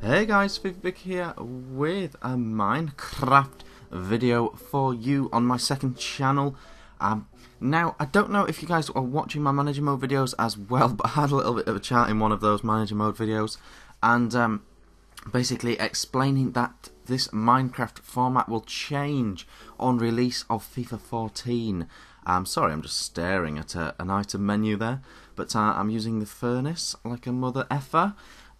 Hey guys, fifav1ck here with a Minecraft video for you on my second channel. Now, I don't know if you guys are watching my manager mode videos as well, but I had a little bit of a chat in one of those manager mode videos, and basically explaining that this Minecraft format will change on release of FIFA 14. Sorry, I'm just staring at an item menu there, but I'm using the furnace like a mother effer.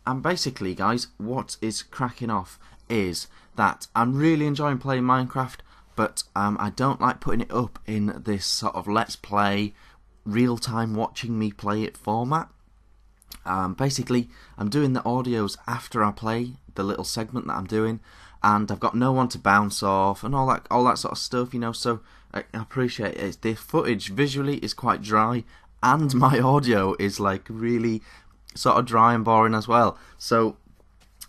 And basically, guys, what is cracking off is that I'm really enjoying playing Minecraft, but I don't like putting it up in this sort of let's play, real-time watching me play it format. Basically, I'm doing the audios after I play the little segment that I'm doing, and I've got no one to bounce off and all that sort of stuff, you know. So I appreciate it. The footage visually is quite dry, and my audio is like really sort of dry and boring as well. So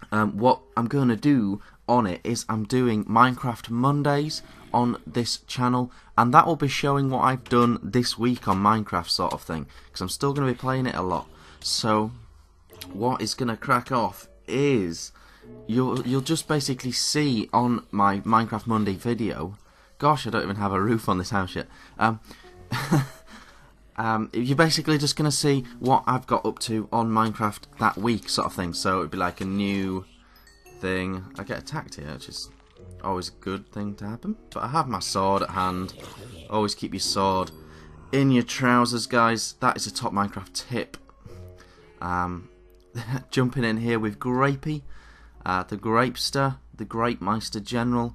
what I'm going to do on it is I'm doing Minecraft Mondays on this channel, and that will be showing what I've done this week on Minecraft sort of thing, because I'm still going to be playing it a lot. So what is going to crack off is you'll just basically see on my Minecraft Monday video, gosh, I don't even have a roof on this house yet, you're basically just going to see what I've got up to on Minecraft that week sort of thing. So it'd be like a new thing. I get attacked here, which is always a good thing to happen. But I have my sword at hand. Always keep your sword in your trousers, guys. That is a top Minecraft tip. Jumping in here with Grapey, the Grapester, the Grape Meister General.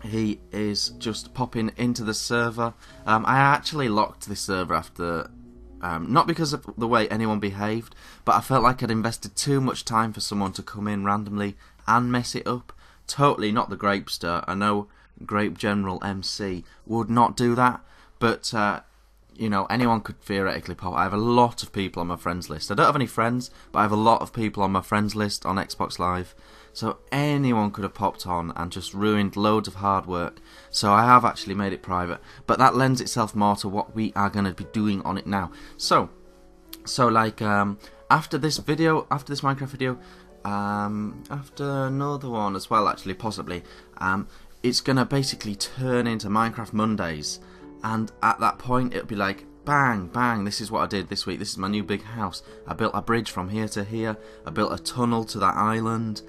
He is just popping into the server. I actually locked this server after, not because of the way anyone behaved, but I felt like I'd invested too much time for someone to come in randomly and mess it up. Totally not the Grapester. I know Grape General MC would not do that, but you know, anyone could theoretically pop. I have a lot of people on my friends list. I don't have any friends, but I have a lot of people on my friends list on Xbox Live. So anyone could have popped on and just ruined loads of hard work. So I have actually made it private. But that lends itself more to what we are going to be doing on it now. So like after this video, after this Minecraft video, after another one as well actually, possibly, it's going to basically turn into Minecraft Mondays. And at that point it'll be like, bang, bang, this is what I did this week. This is my new big house. I built a bridge from here to here. I built a tunnel to that island.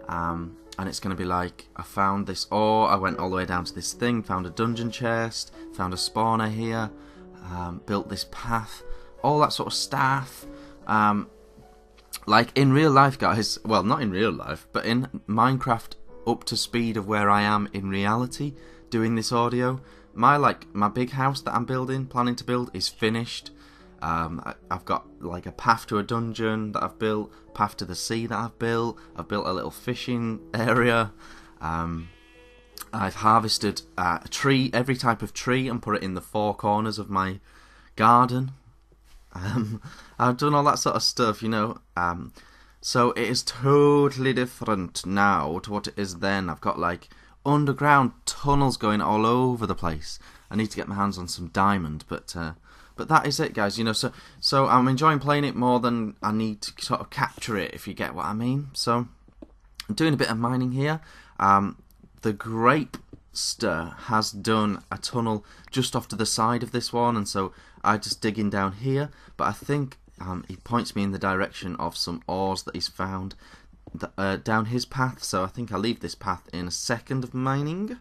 And it's going to be like, I found this ore, I went all the way down to this thing, found a dungeon chest, found a spawner here, built this path, all that sort of stuff. Like in real life, guys, well, not in real life, but in Minecraft up to speed of where I am in reality doing this audio, my big house that I'm planning to build is finished. I've got like a path to a dungeon that I've built, path to the sea that I've built a little fishing area. I've harvested a tree, every type of tree, and put it in the four corners of my garden. I've done all that sort of stuff, you know. So it is totally different now to what it is then. I've got like underground tunnels going all over the place. I need to get my hands on some diamond, but that is it, guys, you know. So I'm enjoying playing it more than I need to sort of capture it, if you get what I mean. So I'm doing a bit of mining here. The Grapester has done a tunnel just off to the side of this one, and so I just dig in down here. But I think he points me in the direction of some ores that he's found down his path. So I think I'll leave this path in a second of mining.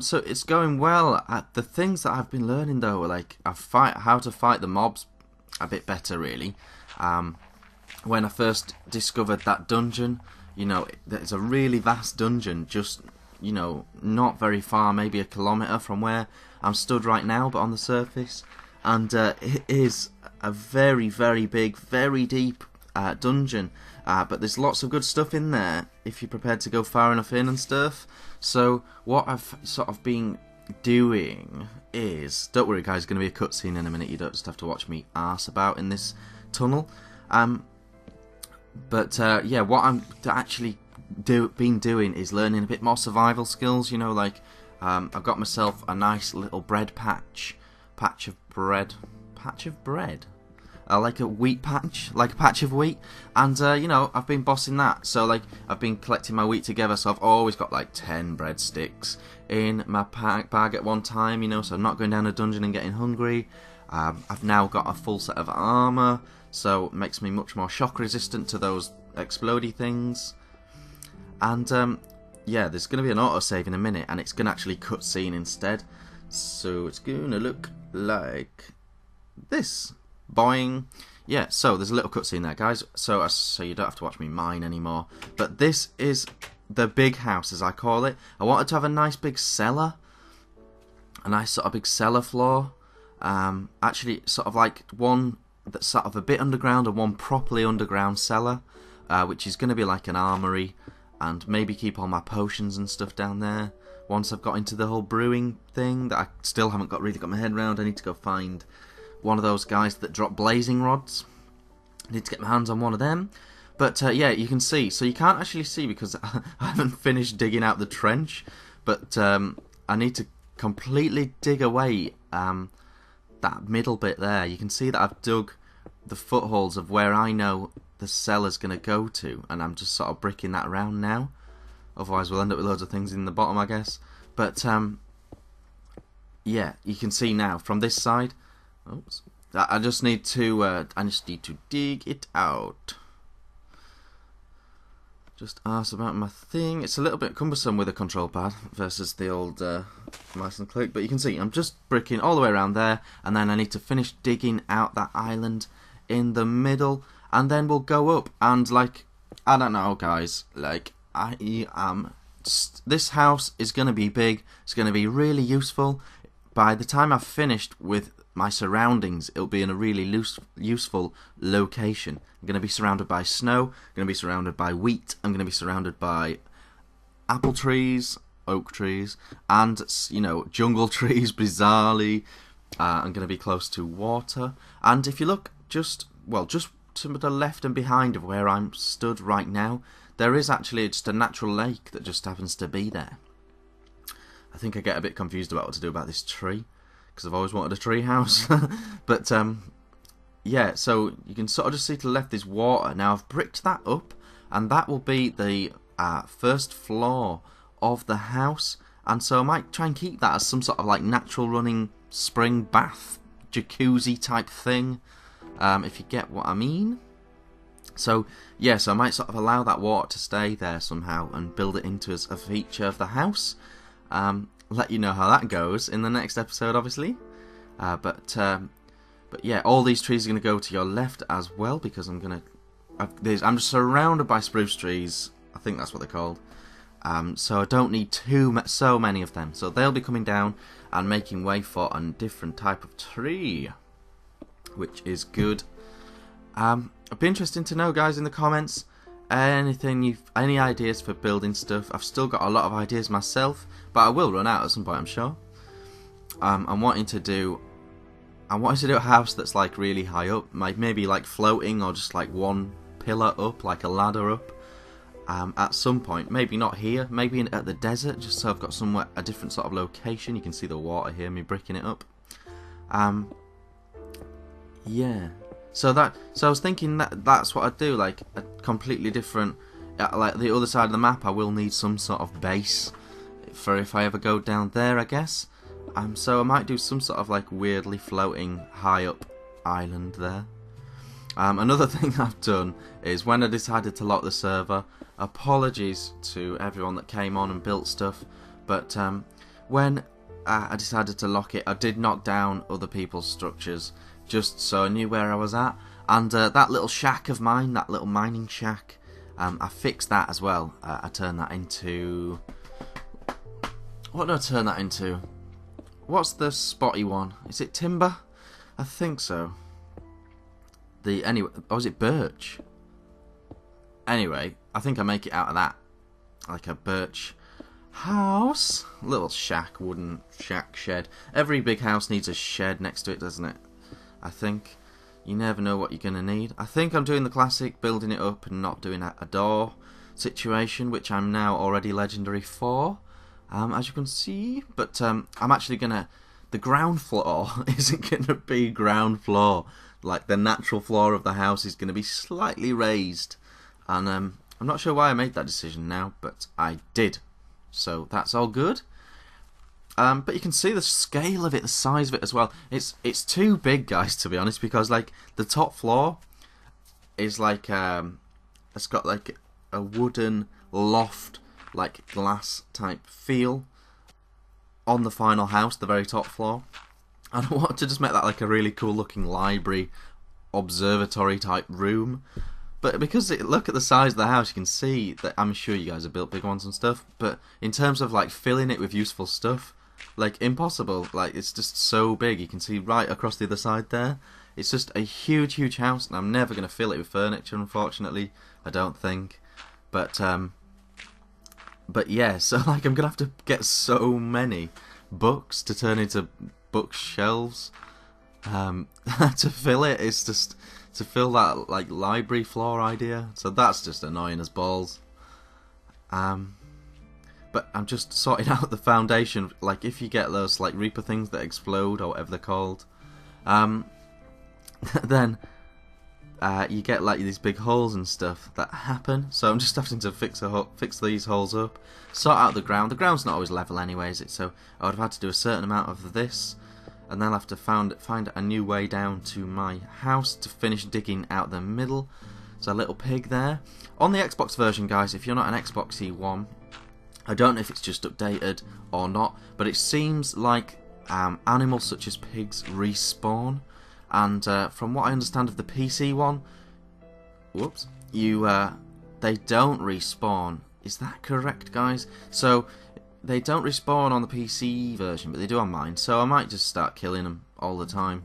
So it's going well. The things that I've been learning though, like how to fight the mobs a bit better, really. When I first discovered that dungeon, you know, it's a really vast dungeon, just, you know, not very far, maybe a kilometre from where I'm stood right now, but on the surface. And it is a very, very big, very deep dungeon. But there's lots of good stuff in there if you're prepared to go far enough in and stuff. So what I've sort of been doing is, don't worry guys, going to be a cutscene in a minute. You don't just have to watch me arse about in this tunnel. But yeah, what I'm actually been doing is learning a bit more survival skills. You know, like I've got myself a nice little bread patch of bread. like a wheat patch, like a patch of wheat, and you know, I've been bossing that. So like, I've been collecting my wheat together, so I've always got like 10 breadsticks in my bag at one time, you know, so I'm not going down a dungeon and getting hungry. I've now got a full set of armour, so it makes me much more shock resistant to those explodey things. And yeah, there's going to be an autosave in a minute, and it's going to actually cutscene instead. So it's going to look like this. Boing. Yeah, so there's a little cutscene there, guys. So you don't have to watch me mine anymore. But this is the big house, as I call it. I wanted to have a nice big cellar. A nice sort of big cellar floor. Actually, sort of like one that's sort of a bit underground and one properly underground cellar. Which is going to be like an armory. And maybe keep all my potions and stuff down there. Once I've got into the whole brewing thing that I still haven't really got my head around, I need to go find one of those guys that drop blazing rods. I need to get my hands on one of them. But yeah, you can see. So you can't actually see because I haven't finished digging out the trench. But I need to completely dig away that middle bit there. You can see that I've dug the footholds of where I know the cellar's going to go to. And I'm just sort of bricking that around now. Otherwise we'll end up with loads of things in the bottom, I guess. But yeah, you can see now from this side. Oops. I just need to dig it out. Just ask about my thing. It's a little bit cumbersome with a control pad versus the old mouse and click, but you can see I'm just bricking all the way around there, and then I need to finish digging out that island in the middle, and then we'll go up and like, I don't know, guys, like this house is going to be big. It's going to be really useful. By the time I've finished with my surroundings, it'll be in a really useful location. I'm going to be surrounded by snow. I'm going to be surrounded by wheat. I'm going to be surrounded by apple trees, oak trees, and, you know, jungle trees, bizarrely. I'm going to be close to water. And if you look just to the left and behind of where I'm stood right now, there is actually just a natural lake that just happens to be there. I think I get a bit confused about what to do about this tree, because I've always wanted a tree house. But yeah, so you can sort of just see to the left there's water. Now I've bricked that up, and that will be the first floor of the house. And so I might try and keep that as some sort of like natural running spring bath jacuzzi type thing, if you get what I mean. So yeah, so I might sort of allow that water to stay there somehow and build it into as a feature of the house. Let you know how that goes in the next episode, obviously. But yeah, all these trees are going to go to your left as well, because I'm just surrounded by spruce trees. I think that's what they're called. So I don't need so many of them. So they'll be coming down and making way for a different type of tree, which is good. It'd be interesting to know, guys, in the comments, any ideas for building stuff. I've still got a lot of ideas myself, but I will run out at some point, I'm sure. I'm wanting to do a house that's like really high up, maybe like floating, or just like one pillar up, like a ladder up. At some point, maybe not here, maybe at the desert, just so I've got somewhere, a different sort of location. You can see the water here, me bricking it up. Yeah. So I was thinking that's what I'd do, like a completely different, like the other side of the map. I will need some sort of base for if I ever go down there, I guess. So I might do some sort of like weirdly floating high up island there. Another thing I've done is when I decided to lock the server, apologies to everyone that came on and built stuff, but when I decided to lock it, I did knock down other people's structures, just so I knew where I was at. And that little shack of mine, that little mining shack, I fixed that as well. I turned that into... What did I turn that into? What's the spotty one? Is it timber? I think so. Anyway, or was it birch? Anyway, I think I make it out of that. Like a birch house. Little shack, wooden shack shed. Every big house needs a shed next to it, doesn't it? I think. You never know what you're going to need. I think I'm doing the classic, building it up and not doing a door situation, which I'm now already legendary for, as you can see. But I'm actually going to... The ground floor isn't going to be ground floor. like the natural floor of the house is going to be slightly raised. And I'm not sure why I made that decision now, but I did. So that's all good. But you can see the scale of it, the size of it as well. It's too big, guys, to be honest, because like the top floor is like it's got like a wooden loft, like glass type feel on the final house, the very top floor. And I wanted to just make that like a really cool looking library, observatory type room. But because look at the size of the house, you can see that I'm sure you guys have built big ones and stuff. But in terms of like filling it with useful stuff, like impossible. Like it's just so big. You can see right across the other side there. It's just a huge, huge house, and I'm never going to fill it with furniture, unfortunately. I don't think. But yeah, so like I'm going to have to get so many books to turn into bookshelves to fill it. It's just to fill that like library floor idea. So that's just annoying as balls. But I'm just sorting out the foundation. Like if you get those like Reaper things that explode or whatever they're called, then you get like these big holes and stuff that happen. So I'm just having to fix these holes up, sort out the ground. The ground's not always level anyways, so I would have had to do a certain amount of this, and then I'll have to find a new way down to my house to finish digging out the middle. So a little pig there. On the Xbox version, guys, if you're not an Xboxy one, I don't know if it's just updated or not, but it seems like animals such as pigs respawn. And from what I understand of the PC one, whoops, they don't respawn. Is that correct, guys? So they don't respawn on the PC version, but they do on mine. So I might just start killing them all the time,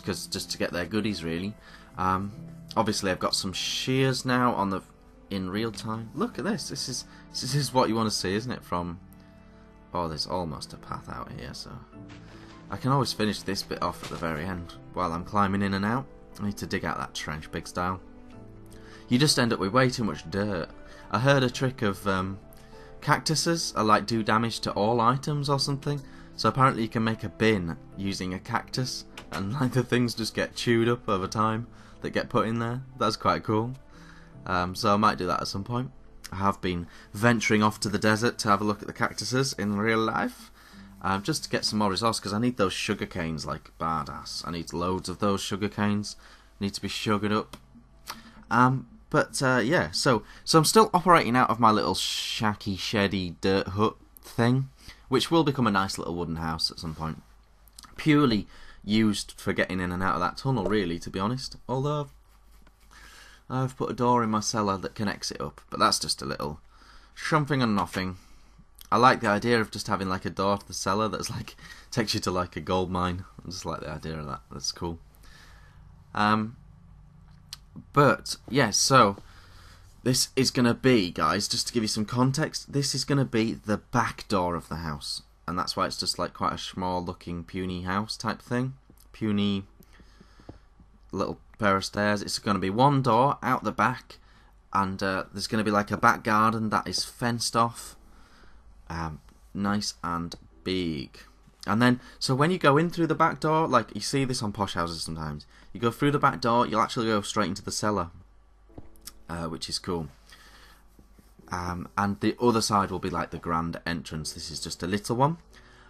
just to get their goodies, really. Obviously, I've got some shears now in real time. Look at this. This is what you want to see, isn't it? Oh, there's almost a path out here, so I can always finish this bit off at the very end while I'm climbing in and out. I need to dig out that trench big style. You just end up with way too much dirt. I heard a trick of cactuses are like do damage to all items or something. So apparently you can make a bin using a cactus, and like the things just get chewed up over time that get put in there. That's quite cool. So I might do that at some point. I have been venturing off to the desert to have a look at the cactuses in real life. Just to get some more resource, because I need those sugar canes like badass. I need loads of those sugar canes. Need to be sugared up. Yeah, so I'm still operating out of my little shacky, sheddy dirt hut thing, which will become a nice little wooden house at some point. Purely used for getting in and out of that tunnel, really, to be honest. Although I've put a door in my cellar that connects it up, but that's just a little something and nothing. I like the idea of just having like a door to the cellar that's like takes you to like a gold mine. I just like the idea of that. That's cool. But yeah, so this is gonna be, guys, just to give you some context, this is gonna be the back door of the house, and that's why it's just like quite a small looking puny house type thing. Puny little pair of stairs. It's going to be one door out the back, and there's going to be like a back garden that is fenced off, nice and big. And then, so when you go in through the back door, like you see this on posh houses sometimes, you go through the back door, you'll actually go straight into the cellar, which is cool. And the other side will be like the grand entrance. This is just a little one.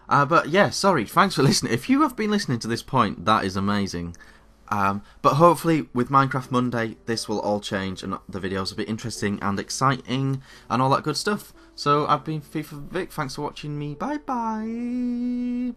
But yeah, sorry, thanks for listening. If you have been listening to this point, that is amazing. But hopefully with Minecraft Monday this will all change and the videos will be interesting and exciting and all that good stuff. So I've been fifav1ck, thanks for watching me, bye bye.